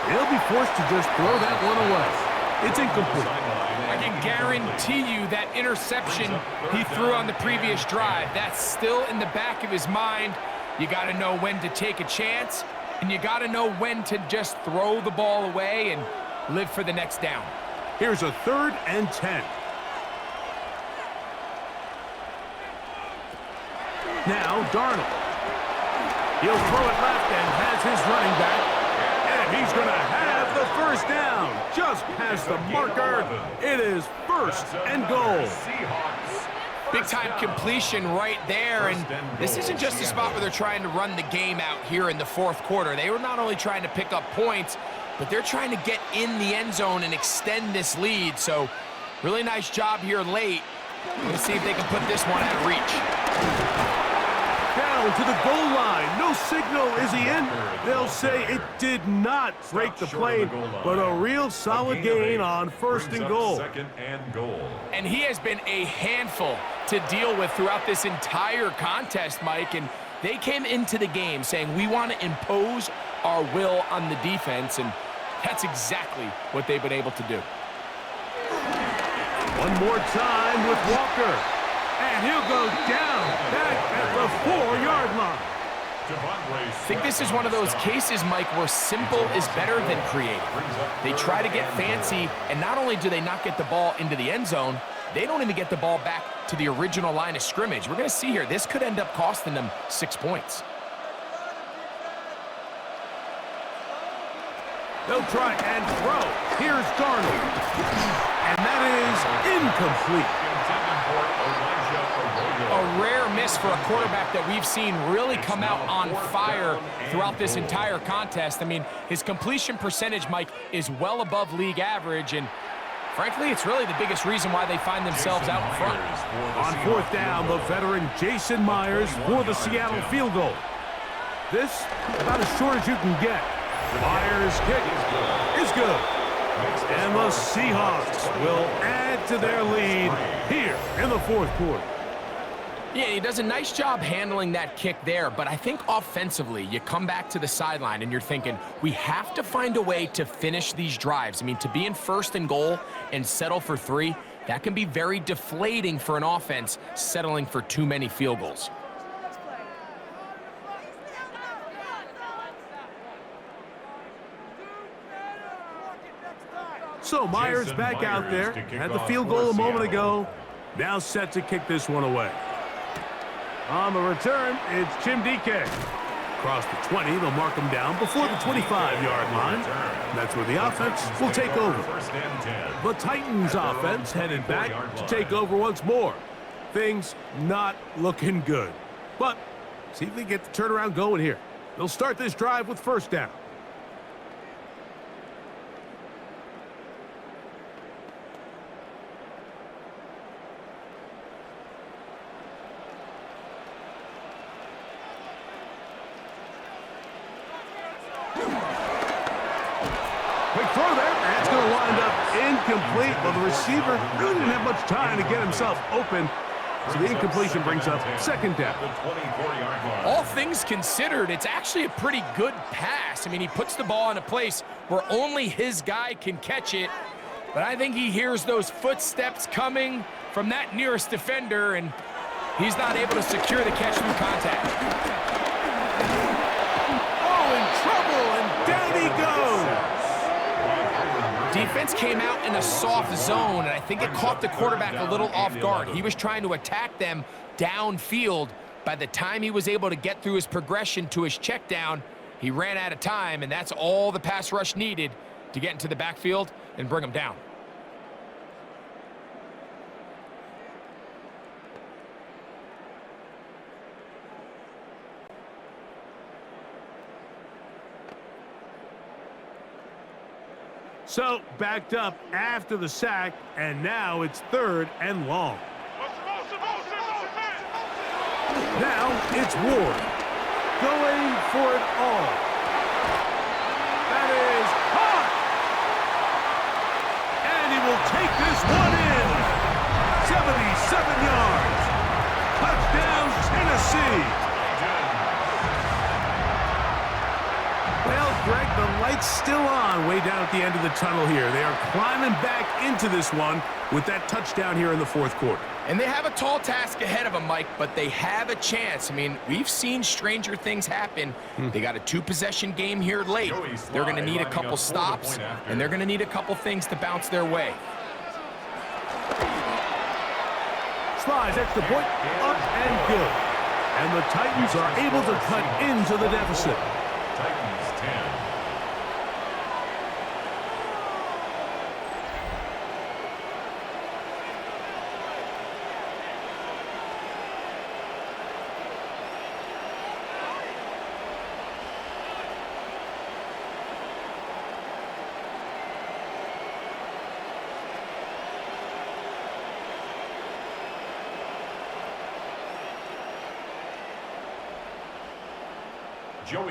He'll be forced to just throw that one away. It's incomplete. I can guarantee you that interception he threw on the previous drive, that's still in the back of his mind. You got to know when to take a chance, and you got to know when to just throw the ball away and live for the next down. Here's a 3rd and 10. Now Darnold. He'll throw it left and has his running back. And he's going to have the first down. Just past the marker. It is 1st and goal. Big-time completion right there, and this isn't just a spot where they're trying to run the game out here in the 4th quarter. They were not only trying to pick up points, but they're trying to get in the end zone and extend this lead. So really nice job here late. Let's see if they can put this one out of reach. Down to the goal line. No signal. Is he in? They'll say it did not break the plane, but a real solid gain on 1st and goal. 2nd and goal. And he has been a handful to deal with throughout this entire contest, Mike. And they came into the game saying, we want to impose our will on the defense, and that's exactly what they've been able to do. One more time with Walker. And he'll go down back at the 4-yard line. I think this is one of those cases, Mike, where simple is better than creative. They try to get fancy, and not only do they not get the ball into the end zone, they don't even get the ball back to the original line of scrimmage. We're going to see here, this could end up costing them 6 points. They'll try and throw. Here's Darnold. And that is incomplete. A rare miss for a quarterback that we've seen really come out on fire throughout this entire contest. I mean, his completion percentage, Mike, is well above league average, and frankly, it's really the biggest reason why they find themselves out in front. On 4th down, the veteran Jason Myers for the Seattle field goal. This about as short as you can get. Myers' kick is good. And the Seahawks will add to their lead here in the 4th quarter. Yeah, he does a nice job handling that kick there, but I think offensively, you come back to the sideline and you're thinking, we have to find a way to finish these drives. I mean, to be in 1st and goal and settle for 3, that can be very deflating for an offense settling for too many field goals. So Myers back out there, had the field goal a moment ago, now set to kick this one away. On the return, it's Jim DK. Across the 20, they'll mark him down before the 25-yard line. That's where the offense will take over. The Titans offense headed back to take over once more. Things not looking good. But see if they get the turnaround going here. They'll start this drive with 1st down. Quick throw there. That's going to wind up incomplete. Well, the receiver really didn't have much time to get himself open. So the incompletion brings up 2nd down. All things considered, it's actually a pretty good pass. I mean, he puts the ball in a place where only his guy can catch it. But I think he hears those footsteps coming from that nearest defender, and he's not able to secure the catch through contact. Oh, in trouble, and down he goes. Defense came out in a soft zone, and I think it caught the quarterback a little off guard. He was trying to attack them downfield. By the time he was able to get through his progression to his check down, he ran out of time, and that's all the pass rush needed to get into the backfield and bring him down. So, backed up after the sack, and now it's 3rd and long. Now it's Ward, going for it all. That is hot! And he will take this one in. 77 yards. Touchdown, Tennessee. Well, Greg, the light's still on way down at the end of the tunnel here. They are climbing back into this one with that touchdown here in the 4th quarter. And they have a tall task ahead of them, Mike, but they have a chance. I mean, we've seen stranger things happen. They got a 2-possession game here late. They're going to need a couple stops, and they're going to need a couple things to bounce their way. Slides extra point, up and good. And the Titans are able to cut into the deficit. Titans 10.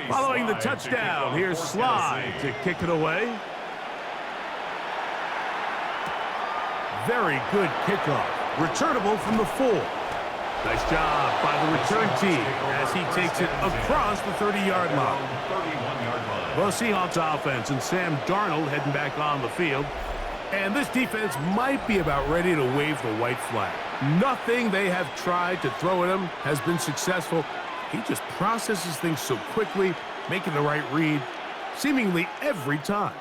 Following the touchdown, here's Slide to kick it away. Very good kickoff. Returnable from the 4. Nice job by the return team as he takes it across the 30-yard line. Well, Seahawks offense and Sam Darnold heading back on the field. And this defense might be about ready to wave the white flag. Nothing they have tried to throw at him has been successful. He just processes things so quickly, making the right read, seemingly every time.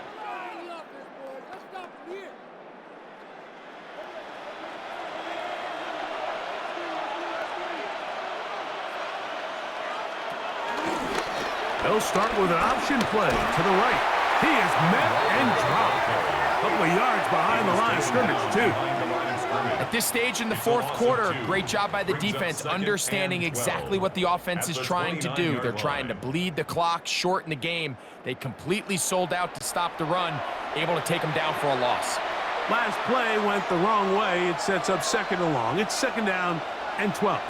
They'll start with an option play to the right. He is met and dropped. A couple of yards behind the line of scrimmage, too. At this stage in the 4th quarter, great job by the defense, understanding exactly what the offense is trying to do. They're trying to bleed the clock, shorten the game. They completely sold out to stop the run, able to take them down for a loss. Last play went the wrong way. It sets up 2nd and long. It's 2nd down and 12.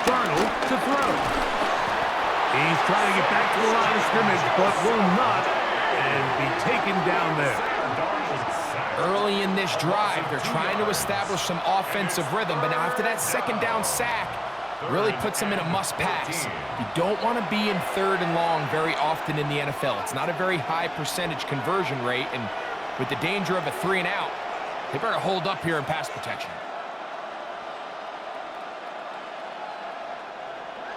Darnold to throw. He's trying to get back to the line of scrimmage, but will not, and be taken down there. Early in this drive, they're trying to establish some offensive rhythm, but now after that 2nd down sack, really puts them in a must-pass. You don't want to be in 3rd and long very often in the NFL. It's not a very high percentage conversion rate, and with the danger of a 3 and out, they better hold up here in pass protection.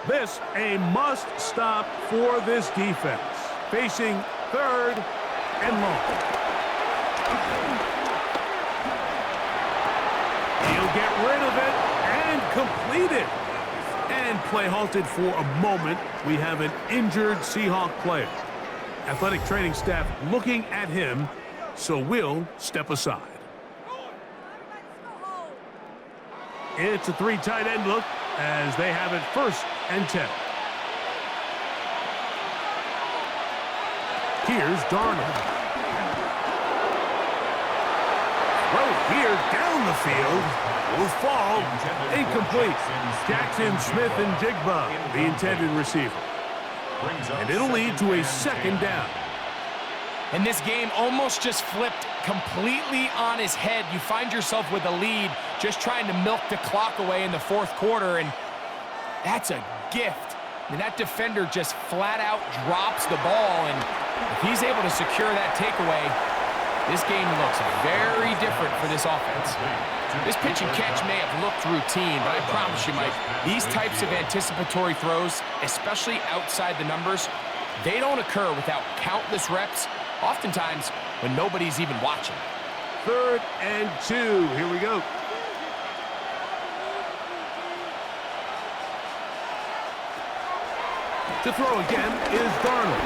This a must-stop for this defense, facing 3rd and long. He'll get rid of it and complete it. And play halted for a moment. We have an injured Seahawk player. Athletic training staff looking at him, so we'll step aside. It's a 3 tight end look as they have it 1st and 10. Here's Darnold. Throw here down the field. Will fall. Incomplete. Jackson, Smith, and Jigba, the intended receiver. And it'll lead to a 2nd down. And this game almost just flipped completely on his head. You find yourself with a lead, just trying to milk the clock away in the 4th quarter, and that's a gift. I mean, that defender just flat out drops the ball, and if he's able to secure that takeaway, This game looks very different for this offense. This pitch and catch may have looked routine, but I promise you, Mike, these types of anticipatory throws, especially outside the numbers, they don't occur without countless reps, oftentimes when nobody's even watching. 3rd and 2. Here we go. To throw again is Darnold.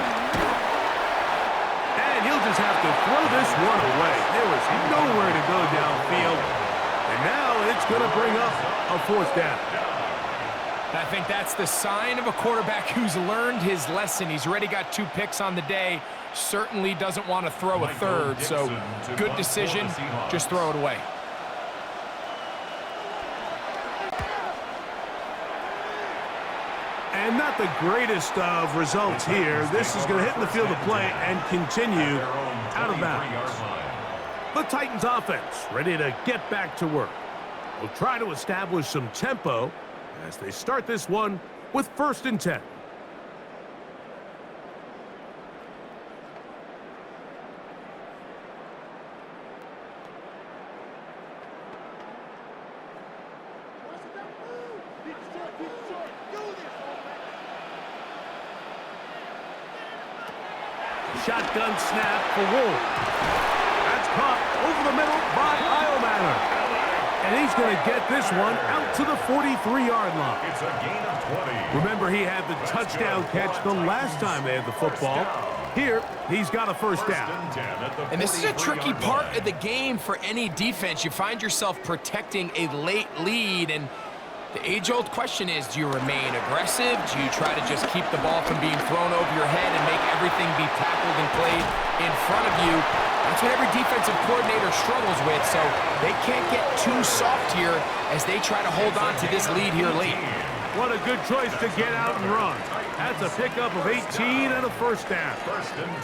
And he'll just have to throw this one away. There was nowhere to go downfield. And now it's going to bring up a 4th down. I think that's the sign of a quarterback who's learned his lesson. He's already got 2 picks on the day. Certainly doesn't want to throw a 3rd. So good decision. Just throw it away. And not the greatest of results here. This is going to hit in the field of play and continue out of bounds. The Titans offense ready to get back to work. Will try to establish some tempo as they start this one with 1st and 10. Shotgun snap for Wolf. That's caught over the middle by Iomanner. And he's going to get this one out to the 43-yard line. It's a gain of 20. Remember, he had the touchdown catch the last time they had the football. Here, he's got a 1st down. And this is a tricky part of the game for any defense. You find yourself protecting a late lead, and the age-old question is, do you remain aggressive? Do you try to just keep the ball from being thrown over your head and make everything be tackled and played in front of you? That's what every defensive coordinator struggles with, so they can't get too soft here as they try to hold on to this lead here late. What a good choice to get out and run. That's a pickup of 18 and a 1st down. 1st and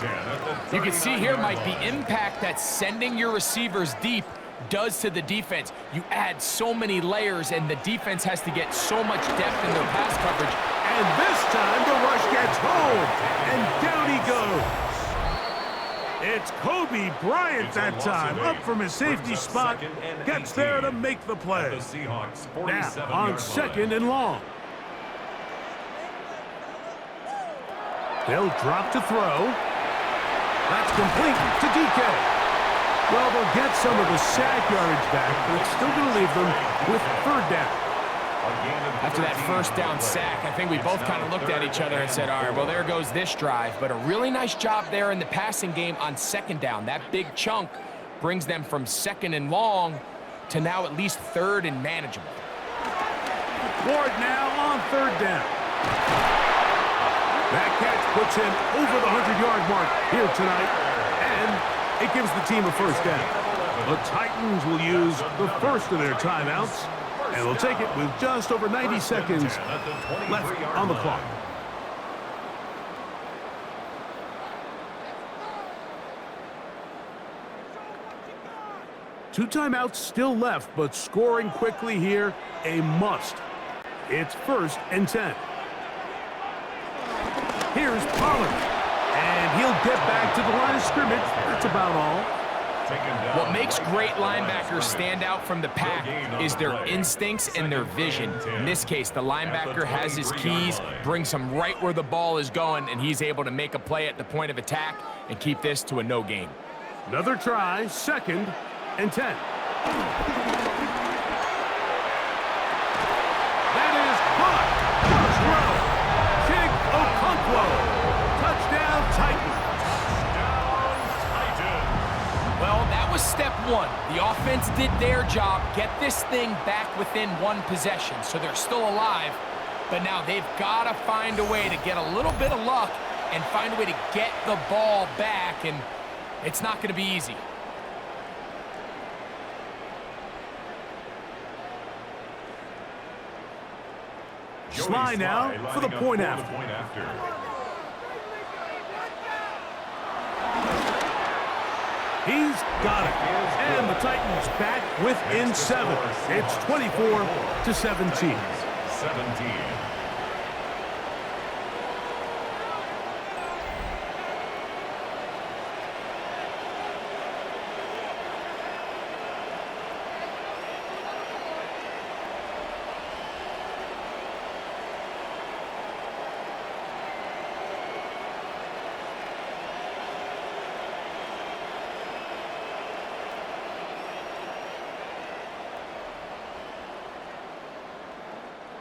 10. You can see here, Mike, the impact that sending your receivers deep does to the defense. You add so many layers, and the defense has to get so much depth in their pass coverage. And this time, the rush gets home, and down he goes. It's Kobe Bryant that time, up from his safety spot, gets there to make the play. The Seahawks, Now on 2nd and long. They'll drop to throw. That's complete to DK. Well, they'll get some of the sack yardage back, but it's still going to leave them with 3rd down. After that 1st down sack, I think we both kind of looked at each other and said, all right, well, there goes this drive. But a really nice job there in the passing game on 2nd down. That big chunk brings them from 2nd and long to now at least 3rd and manageable. Ward now on 3rd down. That catch puts him over the 100-yard mark here tonight, and it gives the team a 1st down. The Titans will use the 1st of their timeouts, and they'll take it with just over 90 seconds left on the clock. Two timeouts still left, but scoring quickly here, a must. It's 1st and 10. Here's Pollard, and he'll get back to the line of scrimmage. That's about all. What makes great linebackers stand out from the pack is their instincts and their vision. In this case, the linebacker has his keys, brings him right where the ball is going, and he's able to make a play at the point of attack and keep this to a no gain. Another try, 2nd and 10. That is caught. First row. Chig Okonkwo. Touchdown, Titans. Well, that was step 1. The offense did their job, get this thing back within 1 possession, so they're still alive. But now they've got to find a way to get a little bit of luck and find a way to get the ball back, and it's not going to be easy. Sly now for the point after. He's got it. And the Titans back within 7. It's 24-17. 17.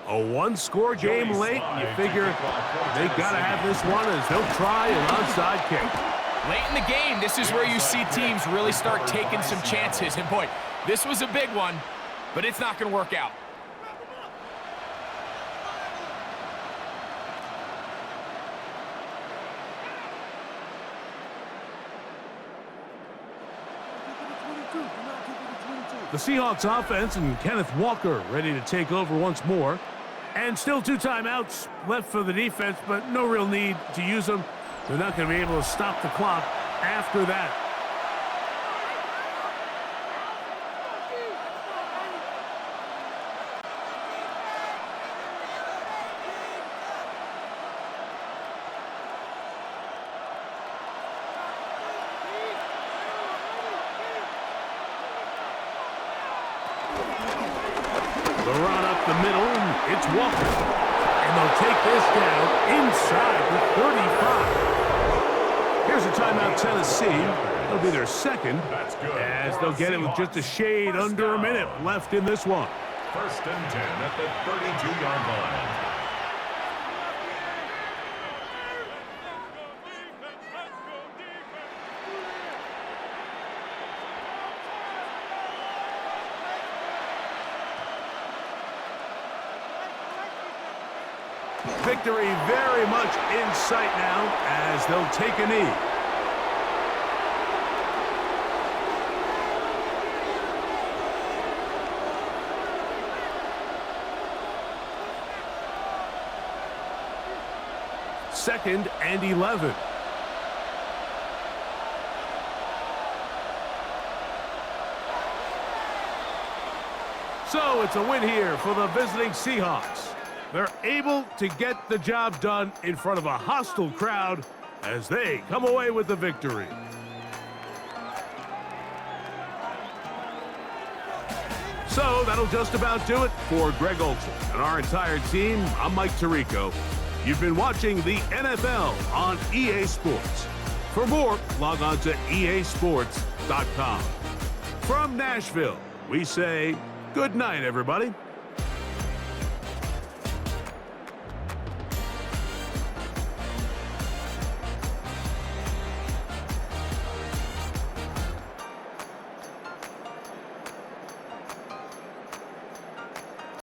A one-score game late, and you figure they got to have this one as they'll try an onside kick. Late in the game, this is where you see teams really start taking some chances. And boy, this was a big one, but it's not going to work out. The Seahawks offense and Kenneth Walker ready to take over once more. And still 2 timeouts left for the defense, but no real need to use them. They're not going to be able to stop the clock after that. The run up the middle, and it's Walker. And they'll take this down inside the 35. Here's a timeout, Tennessee. It'll be their second, as they'll get it with just a shade under a minute left in this one. 1st and 10 at the 32-yard line. Victory very much in sight now as they'll take a knee. Second and 11. So it's a win here for the visiting Seahawks. They're able to get the job done in front of a hostile crowd as they come away with the victory. So that'll just about do it for Greg Olson and our entire team. I'm Mike Tirico. You've been watching the NFL on EA Sports. For more, log on to easports.com. From Nashville, we say good night, everybody.